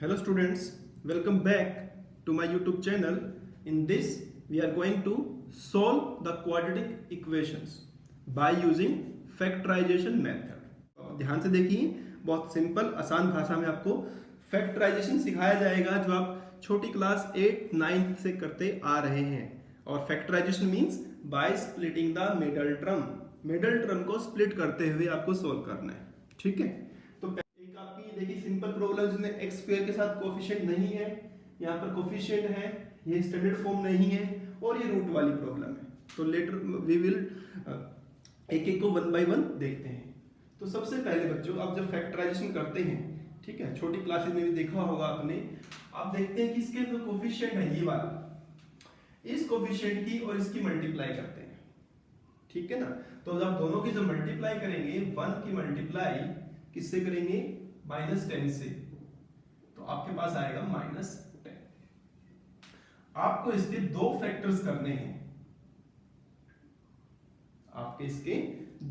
Hello students, welcome back to my YouTube channel. In this we are going to solve the quadratic equations by using factorization method. ध्यान से देखिए, बहुत simple आसान भाषा में आपको फैक्टराइजेशन सिखाया जाएगा जो आप छोटी क्लास 8 9 से करते आ रहे हैं। और factorisation means by splitting the middle term को स्प्लिट करते हुए आपको सोल्व करना है। ठीक है, तो एक आपकी देखिए सिंपल प्रॉब्लम जिसमें एक्स स्क्वायर के साथ कोफिशिएंट नहीं है, यहाँ पर कोफिशिएंट है, ये स्टैंडर्ड फॉर्म नहीं है और ये रूट वाली प्रॉब्लम है। तो लेटर वी विल एक एक को वन बाय वन देखते हैं। तो सबसे पहले बच्चों, आप जब फैक्टराइजेशन करते हैं, ठीक है, छोटी क्लासेस में भी देखा होगा आपने, आप देखते हैं कि इसके जो कोफिशिएंट है ये वाला, इस कोफिशिएंट की और इसकी मल्टीप्लाई करते हैं। ठीक है ना, तो जब दोनों की जब मल्टीप्लाई करेंगे, 1 की मल्टीप्लाई किससे करेंगे? -10 से, तो आपके पास आएगा -10। आपको इसके दो फैक्टर्स करने हैं, आपके इसके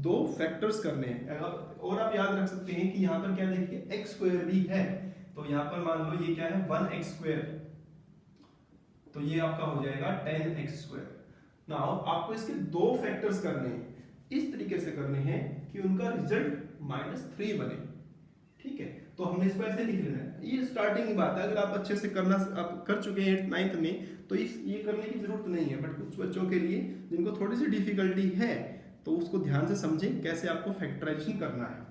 दो फैक्टर्स करने हैं। और आप याद रख सकते हैं कि यहां पर क्या देखिए एक्स स्क्वायर भी है, तो यहां पर मान लो ये क्या है 1x स्क्वायर, तो ये आपका हो जाएगा 10x स्क्वायर। नाउ आपको इसके दो फैक्टर्स करने हैं, इस तरीके से करने हैं कि उनका रिजल्ट -3 बने। ठीक है, तो हमने इसको ऐसे लिख लेना है। ये स्टार्टिंग की बात है, अगर आप अच्छे से करना आप कर चुके हैं 8th 9th में तो ये करने की जरूरत नहीं है, बट कुछ बच्चों के लिए जिनको थोड़ी सी डिफिकल्टी है तो उसको ध्यान से समझें कैसे आपको फैक्टराइजेशन करना है।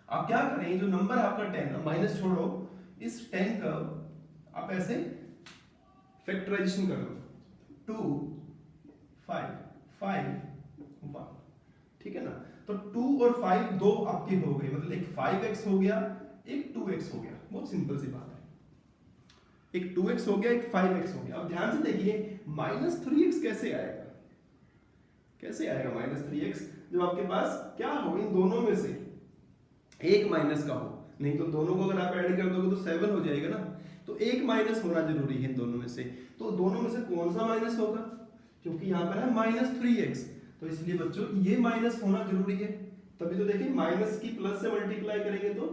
आप क्या करें, जो नंबर आपका 10 माइनस छोड़ो, इस 10 का आप ऐसे फैक्टराइजेशन कर लो, 2 5 5 1। ठीक है ना, तो 2 और 5 दो आपके हो गए, मतलब एक 5x हो गया, एक 2x हो गया। बहुत सिंपल सी बात है, एक 2x हो गया, एक 5x हो गया। अब ध्यान से देखिए -3x कैसे आएगा, कैसे आएगा -3x? जब आपके पास क्या हो, इन दोनों में से एक माइनस का हो, नहीं तो दोनों को अगर आप ऐड कर दोगे तो 7 हो जाएगा ना, तो एक माइनस होना जरूरी है इन दोनों में से। तो दोनों में से कौन सा माइनस होगा? क्योंकि यहाँ पर है -3x, तो इसलिए बच्चों ये माइनस होना जरूरी है। तभी तो देखिए माइनस की प्लस से मल्टीप्लाई करेंगे तो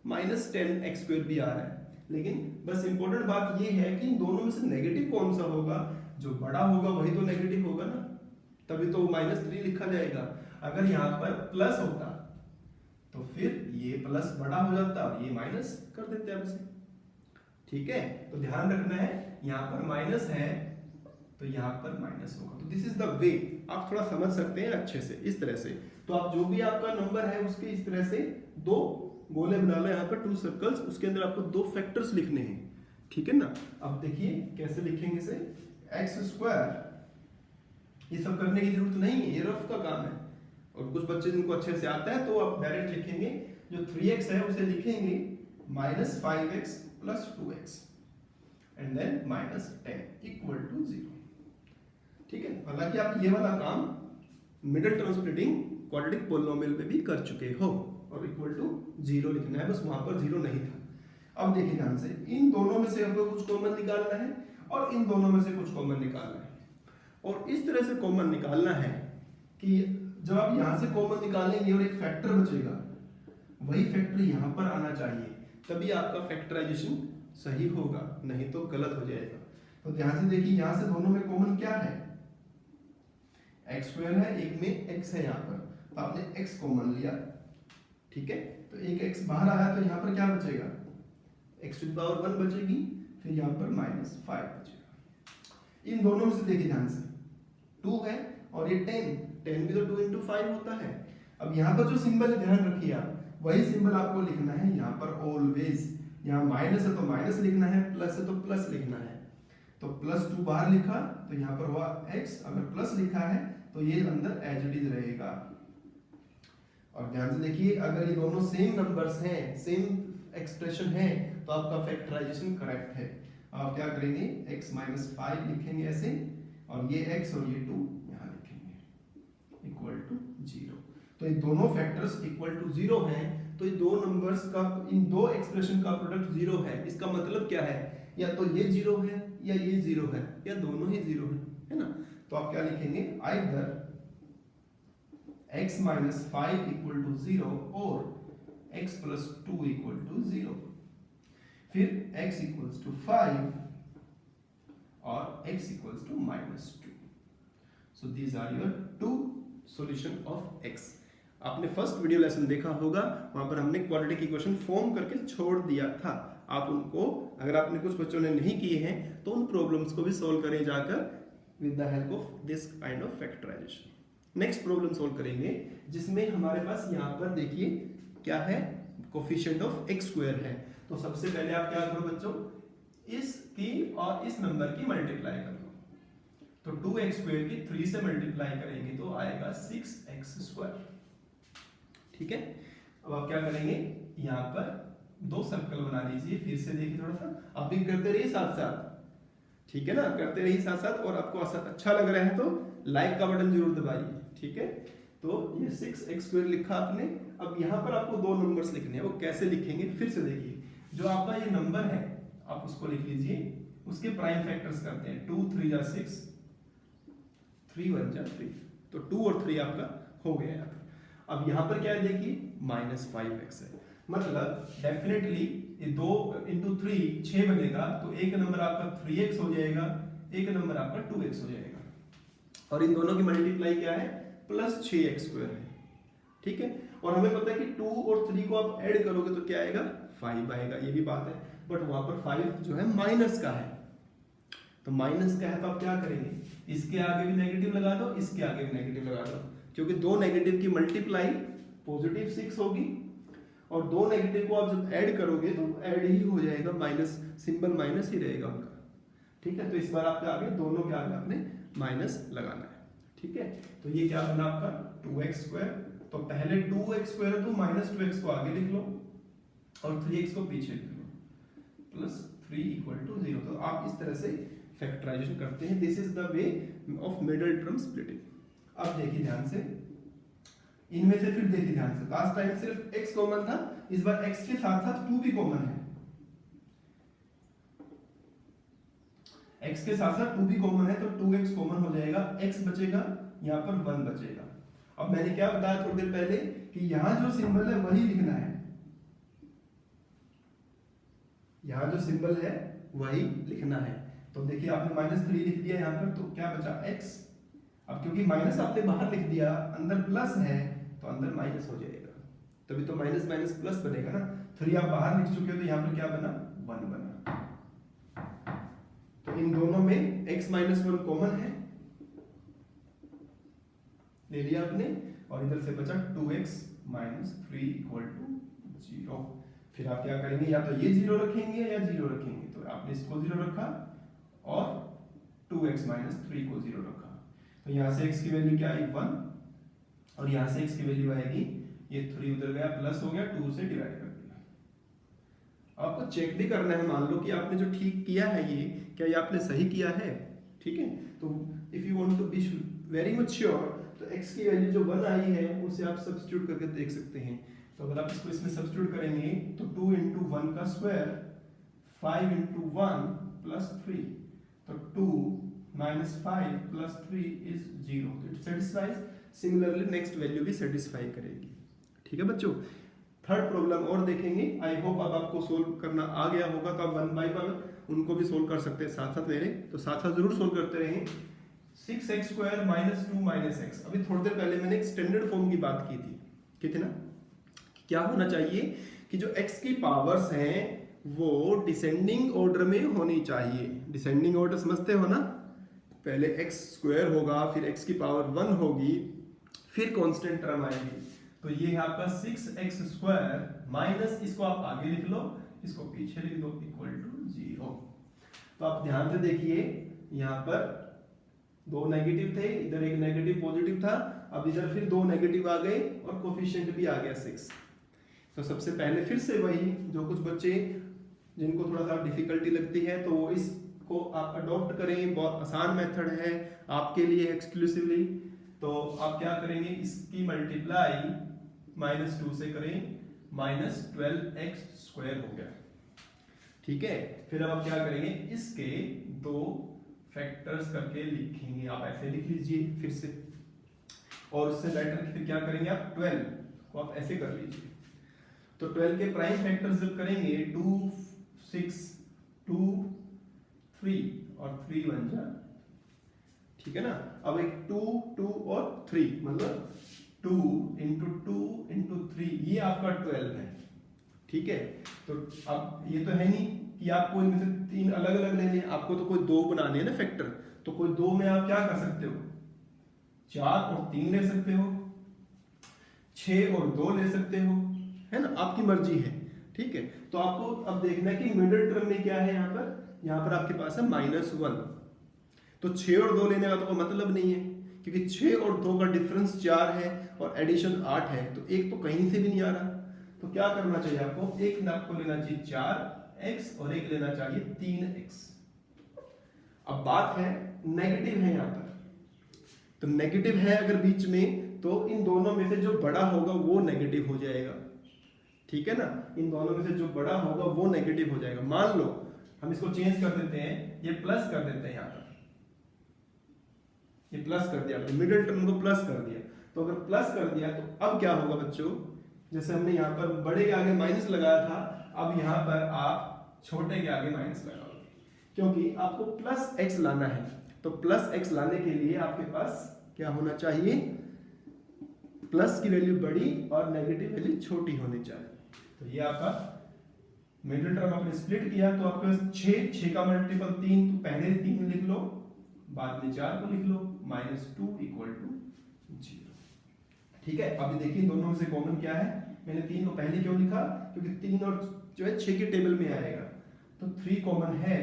-10x स्क्वायर भी आ रहा है। लेकिन बस इंपॉर्टेंट बात ये है कि इन दोनों में से नेगेटिव कौन सा होगा? जो बड़ा होगा वही तो नेगेटिव होगा ना, तभी तो -3 लिखा जाएगा। अगर यहाँ पर प्लस होता तो फिर ये प्लस बड़ा हो जाता और ये माइनस कर देते आप इसे। ठीक है, तो ध्यान रखना है, यहाँ पर माइनस है तो यहाँ पर माइनस होगा। तो दिस इज द वे, आप थोड़ा समझ सकते हैं अच्छे से इस तरह से। तो आप जो भी आपका नंबर है उसके इस तरह से दो गोले बना लो, यहाँ पर 2 सर्कल्स, उसके अंदर आपको दो फैक्टर्स लिखने हैं। ठीक है ना, अब देखिए कैसे लिखेंगे इसे, एक्स स्क्वायर, ये सब करने की जरूरत नहीं है, ये रफ का काम है। और कुछ बच्चे जिनको अच्छे से आता है तो आप डायरेक्ट लिखेंगे, जो 3x है उसे लिखेंगे -5x + 2x एंड देन -10 = 0। ठीक है, हालांकि आप ये वाला काम middle term splitting quadratic polynomial में भी कर चुके हो, और =0 लिखना है, बस वहां पर 0 नहीं था। अब देखिए ध्यान से, इन दोनों में से हमको कुछ कॉमन निकालना है और इन दोनों में से कुछ कॉमन निकालना है। और इस तरह से कॉमन निकालना है कि जब आप यहां से कॉमन निकालेंगे और एक फैक्टर बचेगा, वही फैक्टर यहां पर आना चाहिए, तभी आपका फैक्टराइजेशन सही होगा, नहीं तो गलत हो जाएगा। तो ध्यान से देखिए, यहां से दोनों में कॉमन क्या है? एक्स स्क्वायर है, एक में x है यहाँ पर, तो आपने x कॉमन लिया। ठीक है, तो एक x बाहर आया तो यहाँ पर क्या बचेगा? x⁴ बचेगी, फिर यहाँ पर -5 बचेगा। इन दोनों में से देखिए ध्यान से, 2 है और ये 10 भी तो 2 × 5 होता है। अब यहाँ पर जो सिंबल है ध्यान रखिए आप, वही सिंबल आपको लिखना है यहाँ पर ऑलवेज। यहाँ माइनस है तो माइनस लिखना है, प्लस है तो प्लस लिखना है। तो +2 बाहर लिखा तो यहाँ पर हुआ x, अगर प्लस लिखा है तो ये अंदर एज इट इज रहेगा। और ध्यान से देखिए, अगर ये दोनों सेम नंबर्स हैं, सेम एक्सप्रेशन है, तो आपका फैक्टराइजेशन करेक्ट है। आप क्या करेंगे, x - 5 लिखेंगे ऐसे, और ये x और ये 2 यहाँ लिखेंगे =0। तो ये दोनों फैक्टर्स =0 हैं, तो ये दो नंबर्स का, इन दो एक्सप्रेशन का प्रोडक्ट 0 है। इसका मतलब क्या है, या तो ये 0 है या ये 0 है, या दोनों ही 0 है ना। तो आप क्या लिखेंगे, आइदर x - 5 = 0 और x + 2 = 0। फिर x इक्वल्स टू 5 और x equals to -2. So these are your two solution of x. आपने फर्स्ट वीडियो लेसन देखा होगा, वहां पर हमने क्वाड्रेटिक इक्वेशन फॉर्म करके छोड़ दिया था. आप उनको, अगर आपने कुछ बच्चों ने नहीं किए हैं तो उन प्रॉब्लम्स को भी सॉल्व करें जाकर with the help of this kind of factorisation. Next problem solve करेंगे जिसमें हमारे पास यहाँ पर देखिए क्या है, कोफिशिएंट ऑफ x स्क्वायर है. तो सबसे पहले आप क्या करो बच्चों, इसकी और इस नंबर की मल्टीप्लाई कर लो. तो 2x स्क्वायर की 3 से मल्टीप्लाई करेंगे तो आएगा 6x स्क्वायर. ठीक है. अब आप क्या करेंगे, यहाँ पर दो सर्कल बना लीजिए. फिर से देखिए थोड़ा सा, आप भी करते रहिए साथ साथ. ठीक है ना, करते रहिए साथ साथ. और आपको अच्छा लग रहा है तो लाइक का बटन जरूर दबाइए. ठीक है. तो ये 6x स्क्वायर लिखा आपने. अब यहाँ पर आपको दो नंबर्स लिखने हैं. वो कैसे लिखेंगे फिर से देखिए. जो आपका ये नंबर है आप उसको लिख लीजिए, उसके प्राइम फैक्टर्स करते हैं. 2 3 जा 6, 3 1 जा 3. तो 2 और 3 आपका हो गया यहाँ पर. अब यहाँ पर क्या है देखिए, -5x है. मतलब डेफिनेटली ये 2 × 3 6 बनेगा. तो एक नंबर आपका 3x हो जाएगा, एक नंबर आपका 2x हो जाएगा. और इन दोनों की मल्टीप्लाई क्या है, +6x स्क्वायर है. ठीक है. और हमें पता है कि 2 और 3 को आप ऐड करोगे तो क्या आएगा, 5 आएगा. ये भी बात है. बट वहां पर 5 जो है माइनस का है. तो माइनस का है तो आप क्या करेंगे, इसके आगे भी नेगेटिव लगा दो, इसके आगे भी नेगेटिव लगा दो. क्योंकि दो नेगेटिव की मल्टीप्लाई पॉजिटिव 6 होगी. और दो नेगेटिव को आप जब ऐड करोगे तो ऐड ही हो जाएगा, माइनस सिंबल माइनस ही रहेगा उनका. ठीक है. तो इस बार आपके आगे दोनों के आगे आपने माइनस लगाना है. ठीक है. तो ये क्या बना आपका 2x स्क्वायर. तो पहले 2x स्क्वायर है तो -2x को आगे लिख लो और 3x को पीछे लिख लो, +3 = 0. तो आप इस तरह से फैक्टराइजेशन करते हैं. This is the way of middle term splitting. अब देखिए ध्यान से, इनमें से फिर देखिए ध्यान से, लास्ट टाइम सिर्फ x कॉमन था, इस बार x के साथ साथ 2 भी कॉमन है. x के साथ साथ 2 भी कॉमन है तो 2x कॉमन हो जाएगा. x बचेगा, यहाँ पर 1 बचेगा. अब मैंने क्या बताया थोड़ी देर पहले कि यहां जो सिंबल है वही लिखना है. यहां जो सिंबल है वही लिखना है. तो देखिए आपने -3 लिख दिया यहाँ पर, तो क्या बचा x. अब क्योंकि माइनस आपने बाहर लिख दिया, अंदर प्लस है तो अंदर माइनस हो जाएगा. तभी तो माइनस माइनस प्लस बनेगा ना. 3 आप बाहर लिख चुके हो तो यहाँ पर क्या बना, 1 बना. तो इन दोनों में x -1 कॉमन है, ले लिया आपने. और इधर से बचा 2x - 3 = 0. फिर आप क्या करेंगे, या तो ये 0 रखेंगे या 0 रखेंगे. तो आपने इसको 0 रखा और 2x - 3 को 0 रखा. तो यहाँ से x की वैल्यू क्या आई, 1. और यहाँ से x की वैल्यू आएगी, ये 3 उधर गया, प्लस हो गया, 2 से डिवाइड कर दिया. आपको चेक भी करना है. मान लो कि आपने जो ठीक किया है ये, क्या ये आपने सही किया है. ठीक है. तो if you want to be very much sure, तो x की वैल्यू जो 1 आई है उसे आप सब्स्टिट्यूट करके देख सकते हैं. तो अगर आप इसको इसमें सब्स्टिट्यूट करेंगे तो 2 × 1 का स्क्वायर, 5 × 1 + 3. तो 2 - 5 + 3 is 0. तो it satisfies. Similarly next value भी सेटिस्फाई करेगी. ठीक है बच्चों. थर्ड प्रॉब्लम और देखेंगे. आई होप अब आपको सोल्व करना आ गया होगा. तो आप 1 बाय 1 उनको भी सोल्व कर सकते हैं साथ साथ मेरे. तो साथ साथ जरूर सोल्व करते रहें. 6x square -2 - x. अभी थोड़ी देर पहले मैंने एक स्टैंडर्ड फॉर्म की बात की थी. ठीक है ना. क्या होना चाहिए कि जो x की पावर्स हैं वो डिसेंडिंग ऑर्डर में होनी चाहिए. डिसेंडिंग ऑर्डर समझते हो ना. पहले x स्क्वायर होगा, फिर x की पावर 1 होगी, फिर कांस्टेंट टर्म आएगी. तो ये है आपका 6x स्क्वायर माइनस, इसको आप आगे लिख लो, इसको पीछे लिख दो, = 0. तो आप ध्यान से देखिए, यहाँ पर दो नेगेटिव थे, इधर एक नेगेटिव पॉजिटिव था. अब इधर फिर दो नेगेटिव आ गए और कोफिशिएंट भी आ गया 6. तो सबसे पहले फिर से वही, जो कुछ बच्चे जिनको थोड़ा सा डिफिकल्टी लगती है तो वो इसको आप अडॉप्ट करें. बहुत आसान मेथड है आपके लिए एक्सक्लूसिवली. तो आप क्या करेंगे, इसकी मल्टीप्लाई -2 से करें, -12x स्क्वायर हो गया. ठीक है. फिर अब आप क्या करेंगे, इसके दो फैक्टर्स करके लिखेंगे. आप ऐसे लिख लीजिए फिर से. और उससे बेटर फिर क्या करेंगे, आप 12 को आप ऐसे कर लीजिए. तो 12 के प्राइम फैक्टर्स जब करेंगे, 2 6 2 3 और 3 बन जा, ठीक है ना। अब एक 2 2 और 3 मतलब 2 इंटू 2 इंटू 3, ये आपका 12 है, ठीक है। तो अब ये तो है नहीं कि आपको इनमें से 3 अलग अलग लेने हैं, आपको तो कोई 2 बनाने हैं ना फैक्टर। तो कोई 2 में आप क्या कर सकते हो, 4 और 3 ले सकते हो, 6 और 2 ले सकते हो, है ना, आपकी मर्जी है, ठीक है। तो आपको अब देखना है कि मिडिल टर्म में क्या है। यहाँ पर आपके पास है -1, तो 6 और 2 लेने का तो कोई मतलब नहीं है, क्योंकि 6 और 2 का डिफरेंस 4 है और एडिशन 8 है, तो एक तो कहीं से भी नहीं आ रहा। तो क्या करना चाहिए आपको, एक आपको लेना चाहिए 4x और एक लेना चाहिए 3x। अब बात है नेगेटिव है यहाँ पर, तो नेगेटिव है अगर बीच में, तो इन दोनों में से जो बड़ा होगा वो नेगेटिव हो जाएगा, ठीक है ना। इन दोनों में से जो बड़ा होगा वो नेगेटिव हो जाएगा। मान लो हम इसको चेंज कर देते हैं, ये प्लस कर देते हैं, यहाँ पर ये प्लस कर दिया, मिडिल टर्म को प्लस कर दिया। तो अगर प्लस कर दिया तो अब क्या होगा बच्चों, जैसे हमने यहाँ पर बड़े के आगे माइनस लगाया था, अब यहाँ पर आप छोटे के आगे माइनस लगाओगे, क्योंकि आपको प्लस x लाना है। तो प्लस x लाने के लिए आपके पास क्या होना चाहिए, प्लस की वैल्यू बड़ी और नेगेटिव वैल्यू छोटी होनी चाहिए। तो ये आपका मिडिल टर्म आपने स्प्लिट किया, तो आपके पास 6 का मल्टीपल 3, तो पहले 3 लिख लो, बाद में 4 को लिख लो, -2 = 0, ठीक है। अभी देखिए दोनों में से कॉमन क्या है। मैंने 3 को पहले क्यों लिखा, क्योंकि 3 और जो है 6 के टेबल में आएगा। तो 3 कॉमन है,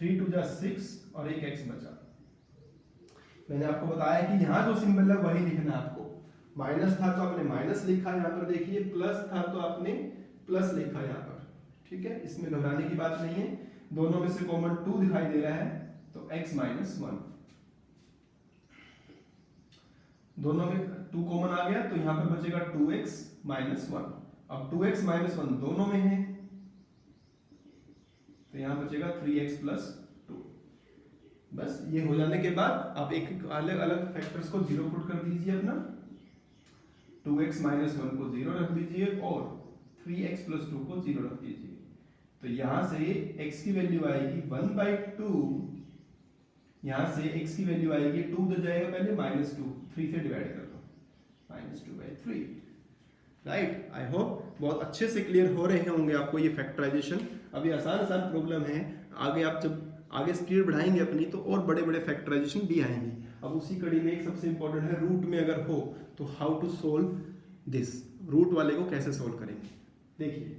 3 2 जा 6 और एक x बचा। मैंने आपको बताया कि यहाँ जो सिंबल है वही लिखना है आपको। माइनस था तो आपने माइनस लिखा, यहाँ पर देखिए प्लस था तो आपने प्लस लिखा यहाँ पर, ठीक है। इसमें घबराने की बात नहीं है, दोनों में से कॉमन 2 दिखाई दे रहा है, तो x -1, दोनों में 2 कॉमन आ गया, तो यहाँ पर बचेगा 2x -1। अब 2x -1 दोनों में है, तो यहाँ बचेगा 3x + 2। बस ये हो जाने के बाद आप एक अलग अलग फैक्टर्स को 0 पुट कर दीजिए, अपना 2x -1 को 0 रख दीजिए और 3x + 2 को 0 रख दीजिए। तो यहाँ से x की वैल्यू आएगी 1/2, यहाँ से x की वैल्यू आएगी 2 तो जाएगा पहले -2, 3 से डिवाइड कर दो, -2/3, राइट। आई होप बहुत अच्छे से क्लियर हो रहे होंगे आपको ये फैक्टराइजेशन। अभी आसान प्रॉब्लम है, आगे आप जब आगे स्पीड बढ़ाएंगे अपनी तो और बड़े बड़े फैक्टराइजेशन भी आएंगे। अब उसी कड़ी में एक सबसे इंपॉर्टेंट है, रूट में अगर हो तो how to solve this, root वाले को कैसे सोल्व करेंगे। देखिए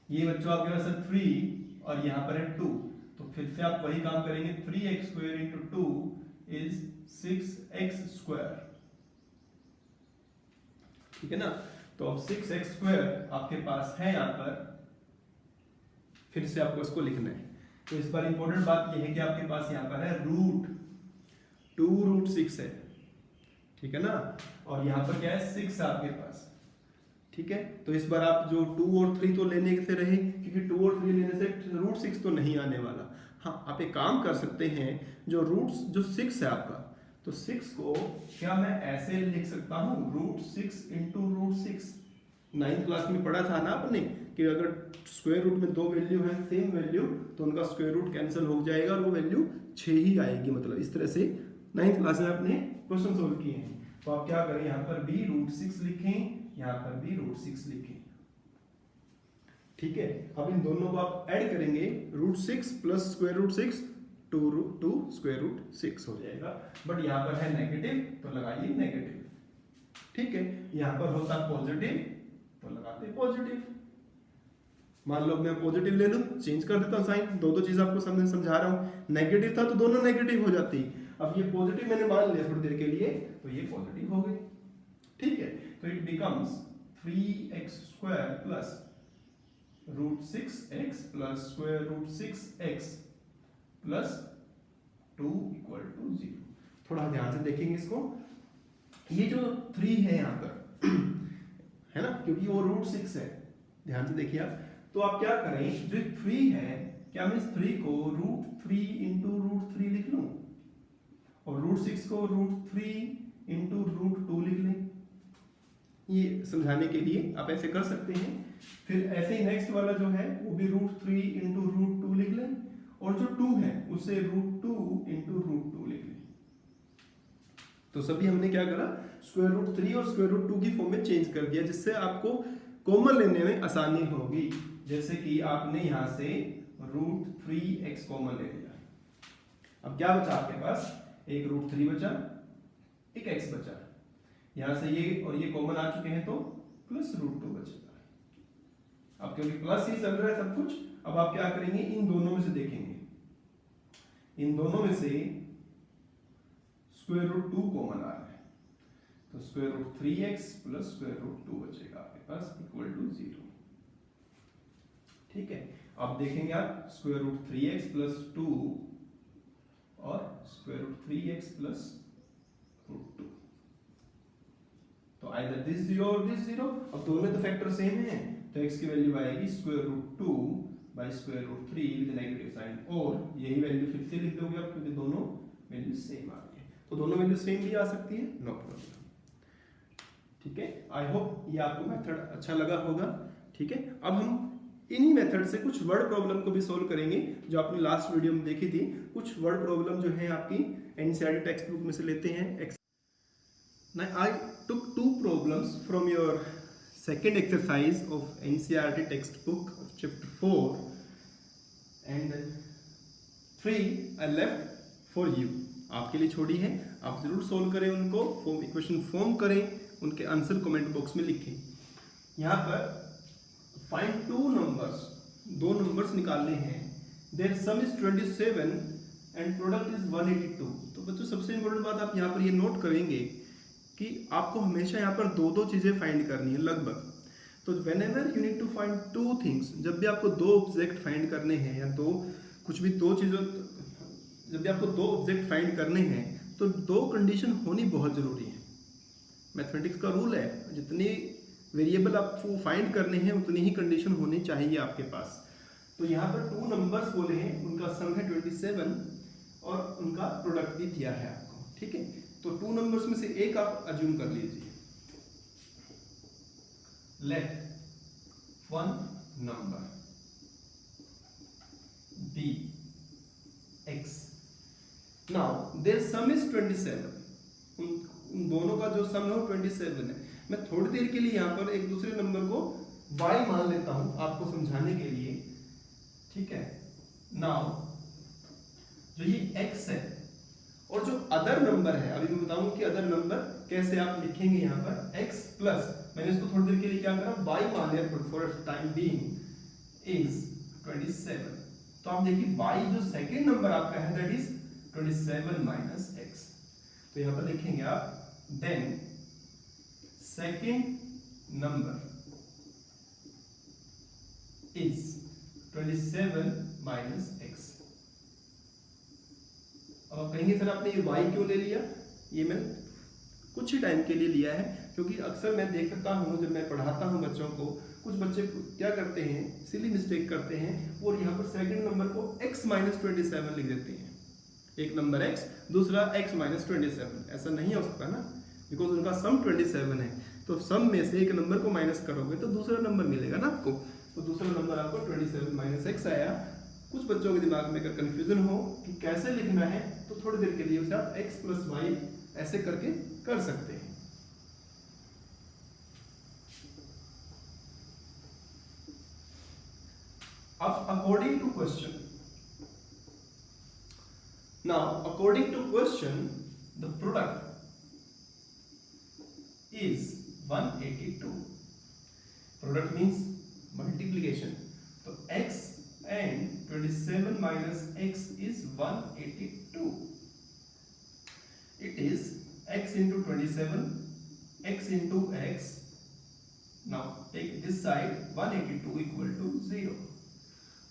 ये बच्चों आपके पास है 3 और यहाँ पर है 2, तो फिर से आप वही काम करेंगे, 3x² × 2 = 6x², ठीक है ना। तो अब 6x² आपके पास है यहाँ पर, फिर से आपको इसको लिखना है। तो इस पर इंपॉर्टेंट बात यह है कि आपके पास यहाँ पर है √2√6 है, ठीक है ना, और यहाँ पर क्या है 6 है आपके पास, ठीक है। तो इस बार आप जो 2 और 3 तो लेने से रहे, क्योंकि 2 और 3 लेने से √6 तो नहीं आने वाला। हाँ आप एक काम कर सकते हैं, जो 6 है आपका, तो 6 को क्या मैं ऐसे लिख सकता हूँ, √6 × √6। 9th क्लास में पढ़ा था ना आपने कि अगर स्क्वायर रूट में 2 वैल्यू है सेम वैल्यू, तो उनका स्क्वायर रूट कैंसिल हो जाएगा और वो वैल्यू 6 ही आएगी। मतलब इस तरह से 9th क्लास में आपने क्वेश्चन सोल्व किए हैं। तो आप क्या करें, यहाँ पर भी √6 लिखें, यहाँ पर भी √6 लिखें, ठीक है। अब इन दोनों को आप ऐड करेंगे, √6 + √6 2√6 हो जाएगा। बट यहाँ पर है नेगेटिव, तो लगाइए नेगेटिव, ठीक है। यहाँ पर होता पॉजिटिव, तो लगाते पॉजिटिव। मान लो मैं पॉजिटिव ले लूं, चेंज कर देता हूं साइन, दो चीज आपको समझा रहा हूं। नेगेटिव था तो दोनों नेगेटिव हो जाती, अब ये पॉजिटिव मैंने मान लिया थोड़ी देर के लिए, तो ये पॉजिटिव हो गई, ठीक है। तो it becomes 3x² + √6x + √6x + 2 = 0। थोड़ा ध्यान से देखेंगे इसको, ये जो 3 है यहाँ पर है ना, क्योंकि वो √6 है, ध्यान से देखिए आप। तो आप क्या करें, जो 3 है, क्या मैं इस 3 को √3 × √3 लिख लूं और √6 को √3 × √2 लिख लें। ये समझाने के लिए आप ऐसे कर सकते हैं। फिर ऐसे ही नेक्स्ट वाला जो है वो भी √3 इंटू √2 लिख लें, और जो 2 है उसे √2 इंटू √2 लिख लें। तो सभी हमने क्या करा, √3 और √2 की फॉर्म में चेंज कर दिया, जिससे आपको कॉमन लेने में आसानी होगी। जैसे कि आपने यहां से √3x कॉमन ले लिया, अब क्या बचा आपके पास, एक √3 बचा, एक x बचा, यहां से ये और ये कॉमन आ चुके हैं तो प्लस √2 बचेगा। अब क्योंकि प्लस ही चल रहा है सब कुछ, अब आप क्या करेंगे, इन दोनों में से देखेंगे, इन दोनों में से √2 कॉमन आ रहा है, तो √3x प्लस √2 बचेगा आपके पास इक्वल टू 0। ठीक है, अब देखेंगे आप √3x प्लस 2 और √3x प्लस √2, तो आइदर दिस 0 और दिस 0। अब दोनों में तो फैक्टर सेम है, तो x की वैल्यू आएगी √2 बाई √3 विद नेगेटिव साइन, और यही वैल्यू फिर से लिख दोगे आप, क्योंकि दोनों वैल्यू सेम आ गई है, तो दोनों वैल्यू सेम भी आ सकती है, नो प्रॉब्लम। ठीक है, आई होप ये आपको मेथड अच्छा लगा होगा। ठीक है, अब हम इन्हीं मेथड से कुछ वर्ड प्रॉब्लम को भी सोल्व करेंगे, जो आपने लास्ट वीडियो में देखी थी। कुछ वर्ड प्रॉब्लम जो है आपकी एनसीईआरटी टेक्स्ट बुक में से लेते हैं। Now I took 2 problems from your second exercise of NCERT textbook of chapter 4 and 3 I left for you. आपके लिए छोड़ी है, आप जरूर सोल्व करें उनको, इक्वेशन फॉर्म करें, उनके आंसर कमेंट बॉक्स में लिखें। यहाँ पर फाइंड 2 नंबर्स, 2 नंबर्स निकालने हैं, their sum is 27 and product is 182। तो बच्चों सबसे इंपॉर्टेंट बात आप यहाँ पर ये नोट करेंगे कि आपको हमेशा यहाँ पर 2-2 चीज़ें फाइंड करनी है लगभग। तो whenever you need to find 2 things, जब भी आपको 2 ऑब्जेक्ट फाइंड करने हैं या जब भी आपको 2 ऑब्जेक्ट फाइंड करने हैं, तो 2 कंडीशन होनी बहुत ज़रूरी है। मैथमेटिक्स का रूल है, जितनी वेरिएबल आपको फाइंड करने हैं उतनी ही कंडीशन होनी चाहिए आपके पास। तो यहाँ पर 2 नंबर्स बोले हैं, उनका सम है 27 और उनका प्रोडक्ट भी दिया है आपको। ठीक है, तो 2 नंबर्स में से एक आप अज्यूम कर लीजिए। Let one number be x, now their sum is 27। उन दोनों का जो सम है वो 27 है। मैं थोड़ी देर के लिए यहाँ पर एक दूसरे नंबर को y मान लेता हूं आपको समझाने के लिए। ठीक है, नाउ जो ये x है और जो अदर नंबर है, अभी मैं बताऊंगा कि अदर नंबर कैसे आप लिखेंगे। यहाँ पर x प्लस, मैंने इसको थोड़ी देर के लिए क्या करा, y मान लिया फॉर टाइम बीइंग इज 27। तो आप देखिए y जो सेकंड नंबर आपका है दैट इज 27 माइनस x। तो यहाँ पर लिखेंगे आप then second number is 27 minus x। अब आप कहेंगे सर आपने ये y क्यों ले लिया? ये मैंने कुछ ही टाइम के लिए लिया है, क्योंकि अक्सर मैं देखता हूँ जब मैं पढ़ाता हूँ बच्चों को, कुछ बच्चे क्या करते हैं, सिली मिस्टेक करते हैं और यहाँ पर सेकंड नंबर को x माइनस 27 लिख देते हैं। एक नंबर x, दूसरा x माइनस 27। ऐसा नहीं हो सकता ना, बिकॉज उनका सम 27 है। तो सम में से एक नंबर को माइनस करोगे तो दूसरा नंबर मिलेगा ना आपको। तो दूसरा नंबर आपको 27 माइनस x आया। कुछ बच्चों के दिमाग में अगर कंफ्यूजन हो कि कैसे लिखना है, तो थोड़ी देर के लिए उसे आप x प्लस वाई ऐसे करके कर सकते हैं। अब according to question, now according to question the product is 182। Product means multiplication. तो x and 27 minus x is 182. It is x into 27, x into x. Now take this side, 182 equal to 0.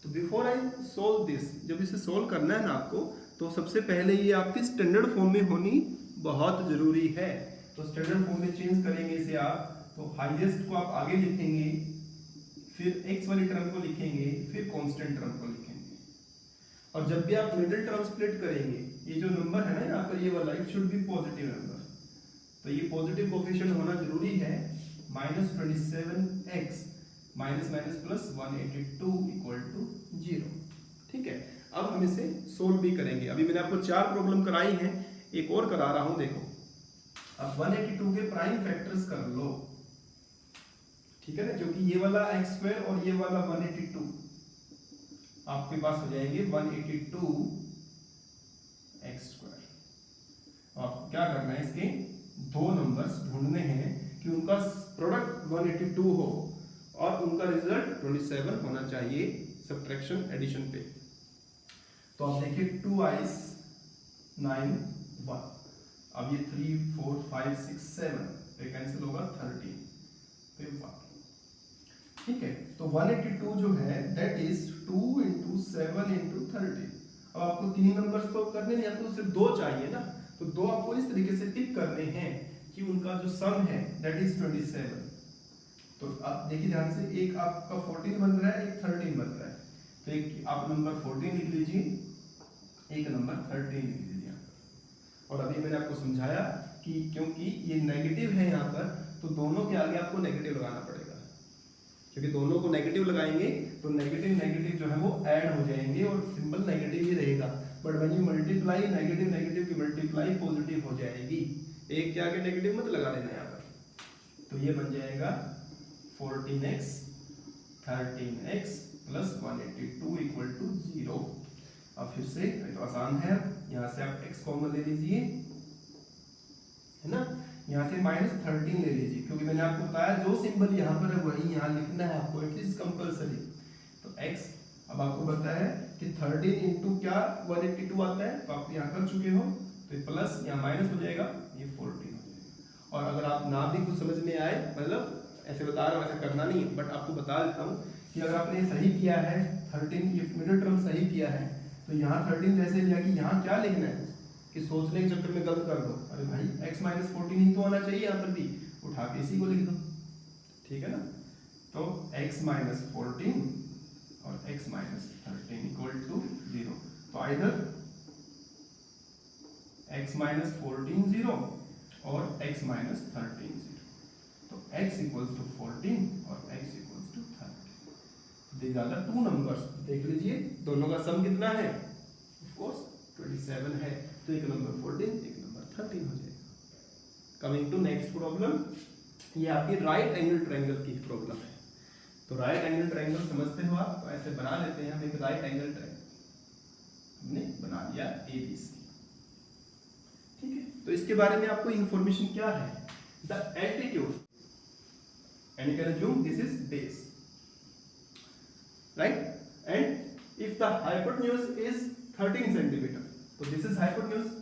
तो before I solve this, जब इसे solve करना है ना आपको, तो सबसे पहले ये आपकी स्टैंडर्ड फॉर्म में होनी बहुत जरूरी है। तो स्टैंडर्ड फॉर्म में चेंज करेंगे इसे आप, तो हाईएस्ट को आप आगे लिखेंगे, फिर x वाली टर्म को लिखेंगे, फिर कांस्टेंट टर्म को लिखेंगे। और जब भी आप मिडिल टर्म स्प्लिट करेंगे, ये जो नंबर है ना यहाँ पर ये वाला, it should be positive number. तो ये पॉजिटिव कोफिशिएंट होना जरूरी है। -27x minus minus plus 182 equal to 0। ठीक है, अब हम इसे सोल्व भी करेंगे। अभी मैंने आपको 4 प्रॉब्लम कराई हैं, एक और करा रहा हूं, देखो। अब 182 के प्राइम फैक्टर्स कर लो, ठीक है ना, क्योंकि ये वाला x² और ये वाला 182 आपके पास हो जाएंगे 182 x²। आपको क्या करना है, इसके दो नंबर्स ढूंढने हैं कि उनका प्रोडक्ट 182 हो और उनका रिजल्ट 27 होना चाहिए सब्ट्रैक्शन एडिशन पे। तो आप देखिए 2 i's 9 1, अब ये 3 4 5 6 7 पे कैंसिल होगा 13 पे 1। ठीक है, तो 182 जो है दैट इज 2 × 7 × 13। अब आपको 3 नंबर्स तो करने नहीं, आपको सिर्फ 2 चाहिए ना, तो 2 आपको इस तरीके से टिक करने हैं कि उनका जो सम है दैट इज 27। तो आप देखिए ध्यान से, एक आपका 14 बन रहा है, एक 13 बन रहा है, तो एक आप नंबर 14 लिख लीजिए, एक नंबर 13 लिख लीजिए। और अभी मैंने आपको समझाया कि क्योंकि ये नेगेटिव है यहाँ पर, तो दोनों के आगे आपको नेगेटिव लगाना पड़ेगा, क्योंकि दोनों को नेगेटिव लगाएंगे तो नेगेटिव नेगेटिव जो है वो ऐड हो जाएंगे और सिंबल नेगेटिव ही रहेगा। But when you multiply negative negative की मल्टीप्लाई पॉजिटिव हो जाएगी। एक के आगे नेगेटिव मत लगा देना यहाँ पर। तो ये बन जाएगा 14x 13x plus 182 equal to 0। अब फिर से तो आसान है, यहाँ से आप x कॉमन ले लीजिए, है ना, यहाँ से -13 ले लीजिए, क्योंकि मैंने आपको बताया जो सिंबल यहाँ पर है वही यहाँ लिखना है आपको, इट इज कंपलसरी। तो x अब आपको पता है कि 13 इंटू क्या 182 आता है, तो आप यहाँ कर चुके हो, तो प्लस यहाँ माइनस हो जाएगा, ये 14 हो जाएगा। और अगर आप ना भी कुछ समझ में आए, मतलब ऐसे बता रहा हूँ, ऐसा करना नहीं, बट आपको बता देता हूँ कि अगर आपने सही किया है 13, ये मिडिल टर्म सही किया है, तो यहाँ 13 जैसे लिया कि यहाँ क्या लिखना है कि सोचने के चक्कर में गलत कर दो, अरे भाई x - 14 ही तो होना चाहिए, यहाँ पर भी उठा के इसी को लिख दो, ठीक है ना। तो x - 14 और x - 13 इक्वल टू 0। तो आइदर x - 14 0 और x - 13 0। तो x इक्वल्स टू 14 और x equals to 13। These are the two numbers. देख लीजिए दोनों का सम कितना है, ऑफ कोर्स 27 है, तो एक नंबर 14 एक नंबर 13 हो जाएगा। कमिंग टू नेक्स्ट प्रॉब्लम, ये आपकी राइट एंगल ट्रायंगल की प्रॉब्लम है। तो राइट एंगल ट्रायंगल समझते हो आप, तो ऐसे बना लेते हैं हम एक राइट एंगल ट्रायंगल, हमने बना लिया ABC। ठीक है, तो इसके बारे में आपको इंफॉर्मेशन क्या है, the altitude, and you can assume this is base, right? And if the hypotenuse is 13 centimeter, so this is hypotenuse,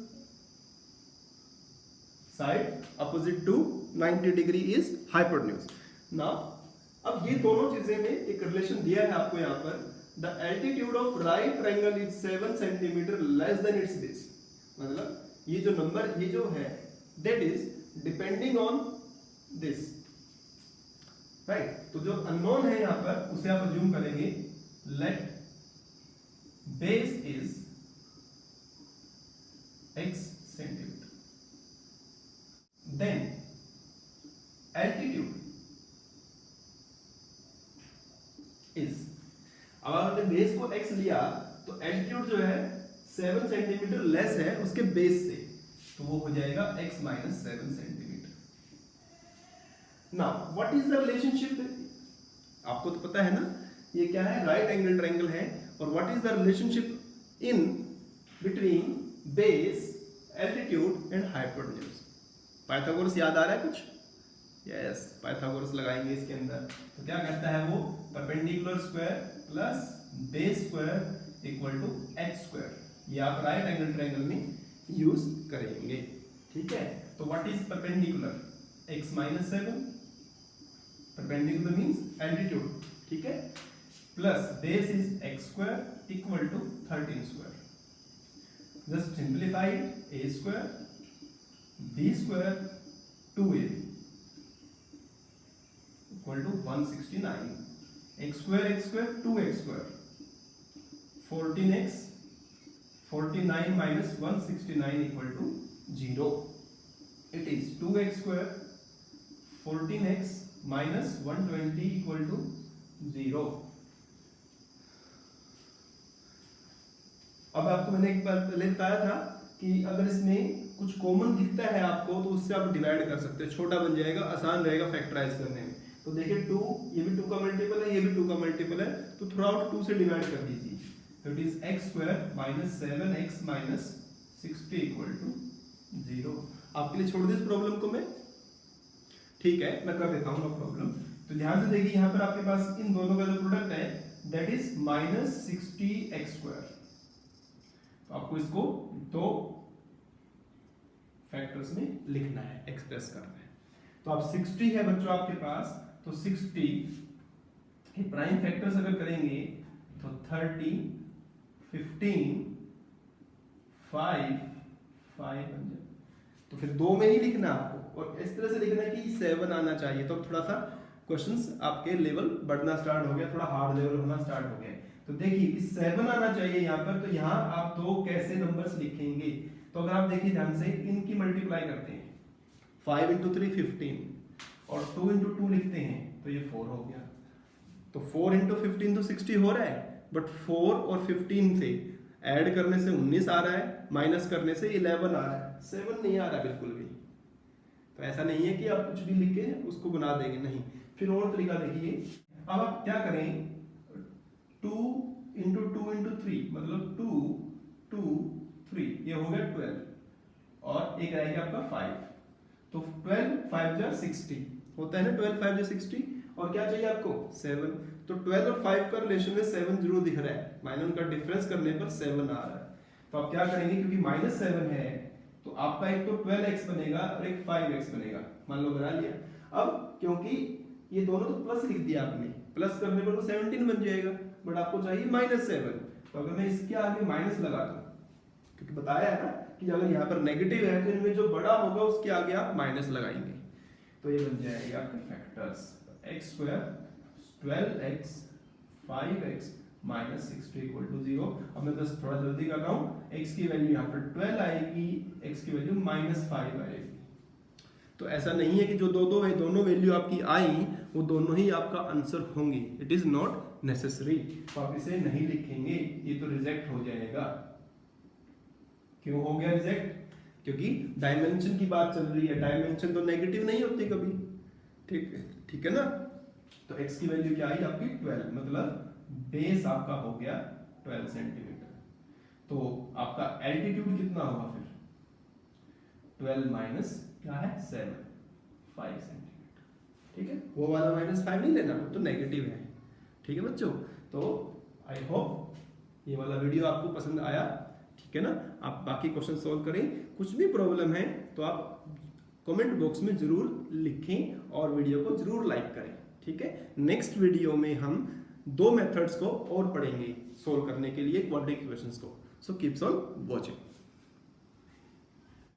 side opposite to 90 degree is hypotenuse. Now अब ये दोनों चीजें में एक रिलेशन दिया है आपको यहाँ पर, the altitude of right triangle is 7 centimeter less than its base, मतलब ये जो नंबर ये जो है that is depending on this, right. तो जो अननोन है यहाँ पर उसे आप अज्यूम करेंगे, let base is x centimetre, then altitude is, अब आपने बेस को x लिया तो एल्टीट्यूड जो है 7 सेंटीमीटर लेस है उसके बेस से, तो वो हो जाएगा x - 7 centimetre. Now, what is the relationship? आपको तो पता है ना ये क्या है, राइट एंगल ट्रायंगल है, और what is the relationship in between base, altitude and hypotenuse? Pythagoras याद आ रहा है कुछ? यस, पाइथागोरस लगाएंगे इसके अंदर। तो क्या कहता है वो, perpendicular square plus base square equal to h square, ये आप राइट एंगल ट्रायंगल में यूज करेंगे। ठीक है, तो what is perpendicular, x - 7, perpendicular means altitude, ठीक है, plus base is x square equal to 13 square. Just simplify a square b square 2ab equal to 169, x square 2x square 14x 49 minus 169 equal to 0. It is 2x square 14x minus 120 equal to 0। अब आपको मैंने एक बार पहले बताया था कि अगर इसमें कुछ कॉमन दिखता है आपको तो उससे आप डिवाइड कर सकते हैं, छोटा बन जाएगा, आसान रहेगा फैक्टराइज करने में। तो देखिए 2, ये भी 2 का मल्टीपल है, ये भी 2 का मल्टीपल है, तो थ्रू आउट 2 से डिवाइड कर दीजिए। तो it is x square minus 7x minus 60 equal to 0। आपके लिए छोड़ दी इस प्रॉब्लम को मैं, ठीक है, मैं कर देता हूँ नो प्रॉब्लम। तो ध्यान से देखिए यहाँ पर आपके पास इन दोनों का जो प्रोडक्ट है that is minus 60x square. तो आपको इसको दो फैक्टर्स में लिखना है, एक्सप्रेस करना है। तो आप 60 है बच्चों आपके पास, तो 60 के प्राइम फैक्टर्स अगर करेंगे तो 30, 15, 5 बन जाए। तो फिर 2 में ही लिखना आपको, और इस तरह से लिखना है कि 7 आना चाहिए। तो थोड़ा सा क्वेश्चंस आपके लेवल बढ़ना स्टार्ट हो गया, थोड़ा हार्ड लेवल होना स्टार्ट हो गया। तो देखिए कि 7 आना चाहिए यहाँ पर, तो यहाँ आप 2 कैसे नंबर्स लिखेंगे? तो अगर आप देखिए ध्यान से, इनकी मल्टीप्लाई करते हैं, 5 इंटू 3 15, और 2 इंटू 2 लिखते हैं तो ये 4 हो गया। तो 4 इंटू 15 तो 60 हो रहा है, बट 4 और 15 से ऐड करने से 19 आ रहा है, माइनस करने से 11 आ रहा है, 7 नहीं आ रहा बिल्कुल भी। तो ऐसा नहीं है कि आप कुछ भी लिख के उसको बना देंगे, नहीं। फिर और तरीका देखिए, अब आप क्या करें, 2 इंटू 2 इंटू 3 मतलब 2, 2, 3, ये हो गया 12, और एक रहेगा आपका 5। तो 12 5 जा 60 होता है ना, 12 5 जा 60, और क्या चाहिए आपको 7। तो 12 और 5 का रिलेशन में 7 जरूर दिख रहा है, माइनस उनका डिफरेंस करने पर 7 आ रहा है। तो आप क्या करेंगे, क्योंकि माइनस 7 है तो आपका एक तो 12x बनेगा और एक 5x बनेगा, मान लो बना लिया। अब क्योंकि ये दोनों तो प्लस लिख दिया आपने, प्लस करने पर तो 17 बन जाएगा, बट आपको चाहिए -7। तो अगर मैं इसके आगे माइनस लगा दूं, क्योंकि बताया है ना कि अगर यहाँ पर नेगेटिव है तो इनमें जो बड़ा होगा उसके आगे आप माइनस लगाएंगे, तो ये बन जाएगा आपके factors x square 12x 5x minus 60 equal to 0। अब मैं बस थोड़ा जल्दी कर रहा हूँ, x की वैल्यू यहाँ पर 12 आएगी, x की वैल्यू -5 आएगी। तो ऐसा नहीं है कि जो दोनों वैल्यू आपकी आई वो दोनों ही आपका आंसर होंगी, इट इज नॉट नेसेसरी। तो आप इसे नहीं लिखेंगे, ये तो रिजेक्ट हो जाएगा। क्यों हो गया रिजेक्ट? क्योंकि डायमेंशन की बात चल रही है, डायमेंशन तो नेगेटिव नहीं होती कभी, ठीक है ना। तो x की वैल्यू क्या आई आपकी 12, मतलब बेस आपका हो गया 12 सेंटीमीटर। तो आपका एल्टीट्यूड कितना होगा फिर, 12 माइनस क्या है 7, 5 सेंटीमीटर, ठीक है। वो वाला -5 नहीं लेना, वो तो नेगेटिव है, ठीक है बच्चों। तो आई होप ये वाला वीडियो आपको पसंद आया, ठीक है ना। आप बाकी क्वेश्चन सॉल्व करें, कुछ भी प्रॉब्लम है तो आप कमेंट बॉक्स में जरूर लिखें और वीडियो को जरूर लाइक करें, ठीक है। नेक्स्ट वीडियो में हम 2 मेथड्स को और पढ़ेंगे सोल्व करने के लिए क्वाड्रेटिक इक्वेशंस को। सो कीप्स ऑन वॉचिंग।